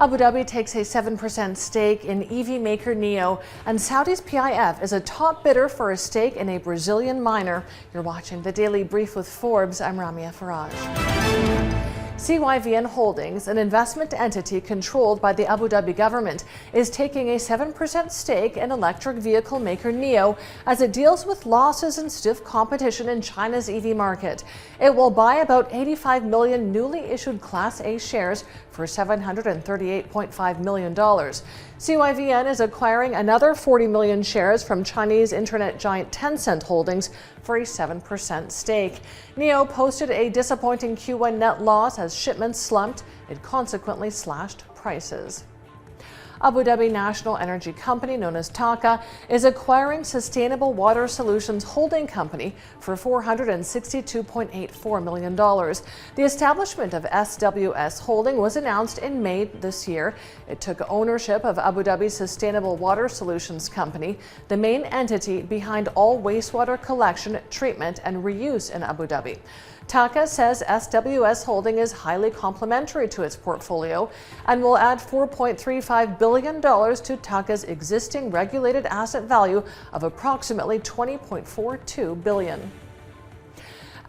Abu Dhabi takes a 7% stake in EV maker Nio, and Saudi's PIF is a top bidder for a stake in a Brazilian miner. You're watching the Daily Brief with Forbes. I'm Ramia Faraj. CYVN Holdings, an investment entity controlled by the Abu Dhabi government, is taking a 7% stake in electric vehicle maker Nio as it deals with losses and stiff competition in China's EV market. It will buy about 85 million newly issued Class A shares for $738.5 million. CYVN is acquiring another 40 million shares from Chinese internet giant Tencent Holdings for a 7% stake. Nio posted a disappointing Q1 net loss as shipments slumped. It consequently slashed prices. Abu Dhabi National Energy Company, known as TAQA, is acquiring Sustainable Water Solutions Holding Company for $462.84 million. The establishment of SWS Holding was announced in May this year. It took ownership of Abu Dhabi's Sustainable Water Solutions Company, the main entity behind all wastewater collection, treatment, and reuse in Abu Dhabi. TAQA says SWS Holding is highly complementary to its portfolio and will add $4.35 billion to TAQA's existing regulated asset value of approximately $20.42 billion.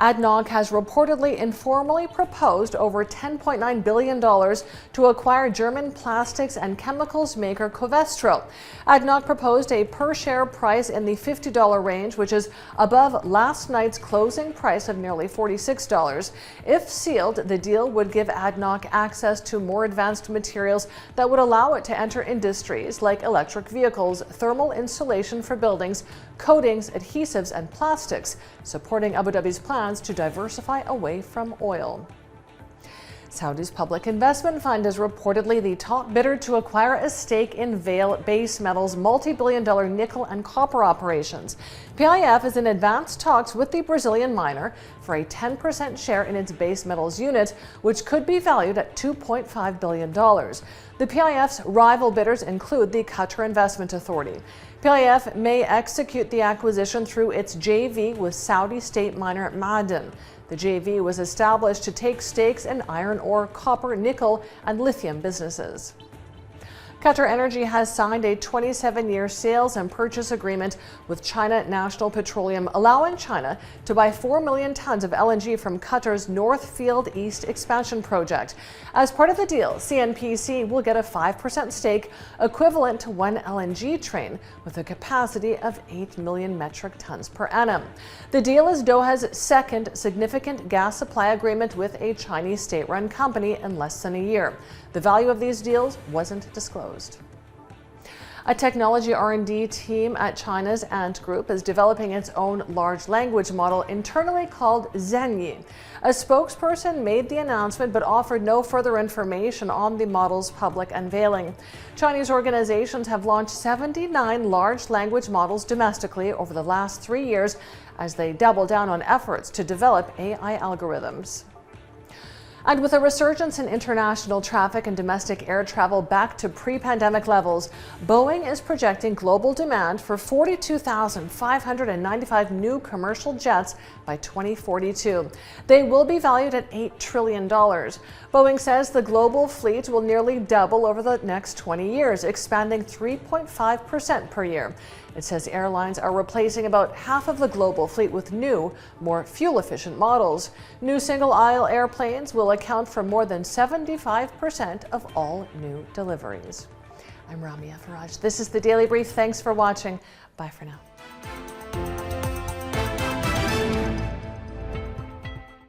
ADNOC has reportedly informally proposed over $10.9 billion to acquire German plastics and chemicals maker Covestro. ADNOC proposed a per-share price in the $50 range, which is above last night's closing price of nearly $46. If sealed, the deal would give ADNOC access to more advanced materials that would allow it to enter industries like electric vehicles, thermal insulation for buildings, coatings, adhesives, and plastics, supporting Abu Dhabi's plans to diversify away from oil. Saudi's public investment fund is reportedly the top bidder to acquire a stake in Vale Base Metals' multi-billion-dollar nickel and copper operations. PIF is in advanced talks with the Brazilian miner for a 10% share in its base metals unit, which could be valued at $2.5 billion. The PIF's rival bidders include the Qatar Investment Authority. PIF may execute the acquisition through its JV with Saudi state miner Ma'aden. The JV was established to take stakes in iron ore, copper, nickel, and lithium businesses. Qatar Energy has signed a 27-year sales and purchase agreement with China National Petroleum, allowing China to buy 4 million tons of LNG from Qatar's North Field East expansion project. As part of the deal, CNPC will get a 5% stake equivalent to one LNG train with a capacity of 8 million metric tons per annum. The deal is Doha's second significant gas supply agreement with a Chinese state-run company in less than a year. The value of these deals wasn't disclosed. A technology R&D team at China's Ant Group is developing its own large language model internally called Zhenyi. A spokesperson made the announcement but offered no further information on the model's public unveiling. Chinese organizations have launched 79 large language models domestically over the last 3 years as they double down on efforts to develop AI algorithms. And with a resurgence in international traffic and domestic air travel back to pre-pandemic levels, Boeing is projecting global demand for 42,595 new commercial jets by 2042. They will be valued at $8 trillion. Boeing says the global fleet will nearly double over the next 20 years, expanding 3.5% per year. It says airlines are replacing about half of the global fleet with new, more fuel-efficient models. New single-aisle airplanes will account for more than 75% of all new deliveries. I'm Ramia Faraj. This is the Daily Brief. Thanks for watching. Bye for now.